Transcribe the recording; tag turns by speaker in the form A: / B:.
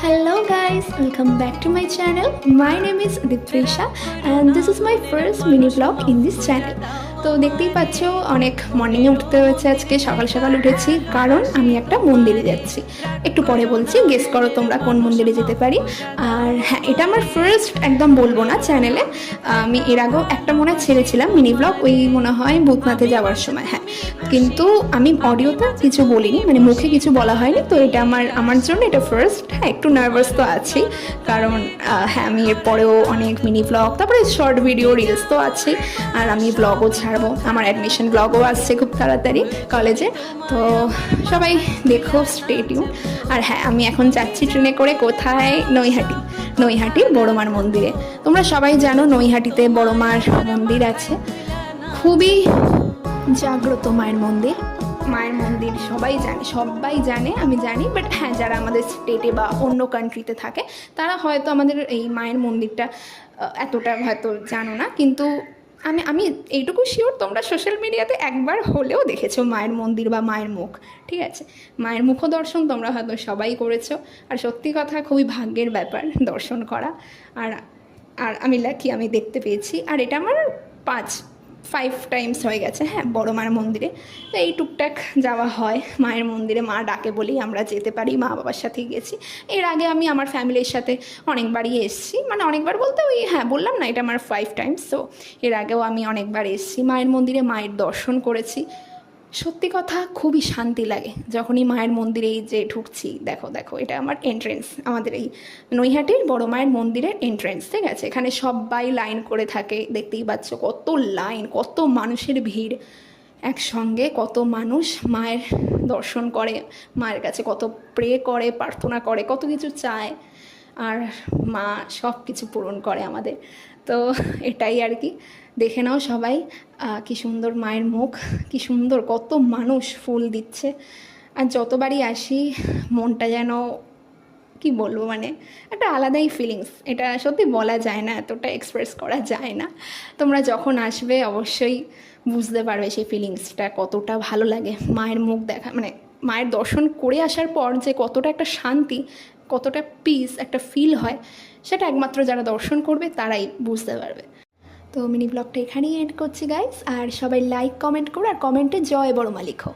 A: Hello guys, welcome back to my channel. My name is Ditrisha and this is my first mini vlog in this channel. তো দেখতেই পাচ্ছ অনেক মর্নিংয়ে উঠতে হয়েছে, আজকে সকাল সকাল উঠেছি কারণ আমি একটা মন্দিরে যাচ্ছি। একটু পরে বলছি, গেস করো তোমরা কোন মন্দিরে যেতে পারি। আর হ্যাঁ, এটা আমার ফার্স্ট, একদম বলবো না চ্যানেলে, আমি এর আগেও একটা মনে ছেড়েছিলাম মিনি ব্লগ, ওই মনে হয় ভূতনাথে যাওয়ার সময়। হ্যাঁ, কিন্তু আমি অডিওতে কিছু বলিনি, মানে মুখে কিছু বলা হয়নি। তো এটা আমার জন্য এটা ফার্স্ট। হ্যাঁ, একটু নার্ভাস তো আছি কারণ হ্যাঁ, আমি এরপরেও অনেক মিনি ব্লগ, তারপরে শর্ট ভিডিও, রিলস তো আছে, আর আমি ব্লগও ছাড়বো। আমার অ্যাডমিশন ব্লগও আসছে খুব তাড়াতাড়ি কলেজে, তো সবাই দেখো, স্টে টিউন। আর হ্যাঁ, আমি এখন যাচ্ছি ট্রেনে করে কোথায়? নৈহাটির বড়মার মন্দিরে। তোমরা সবাই জানো নৈহাটিতে বড়মার মন্দির আছে, খুবই জাগ্রত মায়ের মন্দির। সবাই জানে, আমি জানি, বাট হ্যাঁ, যারা আমাদের স্টেটে বা অন্য কান্ট্রিতে থাকে তারা হয়তো আমাদের এই মায়ের মন্দিরটা এতটা হয়তো জানো না, কিন্তু আমি এইটুকু শিওর তোমরা সোশ্যাল মিডিয়াতে একবার হলেও দেখেছো মায়ের মন্দির বা মায়ের মুখ। ঠিক আছে, মায়ের মুখ দর্শন তোমরা হয়তো সবাই করেছো, আর সত্যি কথা খুবই ভাগ্যের ব্যাপার দর্শন করা। আর আমি লাকি, আমি দেখতে পেয়েছি। আর এটা আমার 5 টাইমস হয়ে গেছে, হ্যাঁ, বড় মার মন্দিরে। তো এই টুকটাক যাওয়া হয় মায়ের মন্দিরে, মা ডাকে বলেই আমরা যেতে পারি, মা বাবার সাথেই গেছি। এর আগে আমি আমার ফ্যামিলির সাথে অনেকবারই এসেছি, মানে অনেকবার বলতে ওই হ্যাঁ বললাম না, এটা আমার 5 টাইমস। তো এর আগেও আমি অনেকবার এসেছি মায়ের মন্দিরে, মায়ের দর্শন করেছি। সত্যি কথা খুবই শান্তি লাগে যখনই মায়ের মন্দিরে এই যে ঢুকছি। দেখো এটা আমার এন্ট্রেন্স, আমাদের এই নৈহাটির বড় মায়ের মন্দিরের এন্ট্রেন্স। ঠিক আছে, এখানে সবাই লাইন করে থাকে, দেখতেই পাচ্ছ কত লাইন, কত মানুষের ভিড় একসঙ্গে, কত মানুষ মায়ের দর্শন করে, মায়ের কাছে কত প্রে করে, প্রার্থনা করে, কত কিছু চায়, আর মা সব কিছু পূরণ করে আমাদের। তো এটাই আর কি, দেখে নাও সবাই কি সুন্দর মায়ের মুখ, কি সুন্দর, কত মানুষ ফুল দিচ্ছে। আর যতবারই আসি মনটা যেন কি বলবো, মানে একটা আলাদাই ফিলিংস, এটা সত্যি বলা যায় না, এতটা এক্সপ্রেস করা যায় না। তোমরা যখন আসবে অবশ্যই বুঝতে পারবে সেই ফিলিংসটা কতটা ভালো লাগে। মায়ের মুখ দেখা, মানে মায়ের দর্শন করে আসার পর যে কতটা একটা শান্তি, কতটা পিস একটা ফিল হয়, সেটা একমাত্র যারা দর্শন করবে তারাই বুঝতে পারবে। তো মিনি ব্লগটা এখানেই এন্ড করছি গাইস, আর সবাই লাইক কমেন্ট করো, আর কমেন্টে জয় বড়মা লিখো।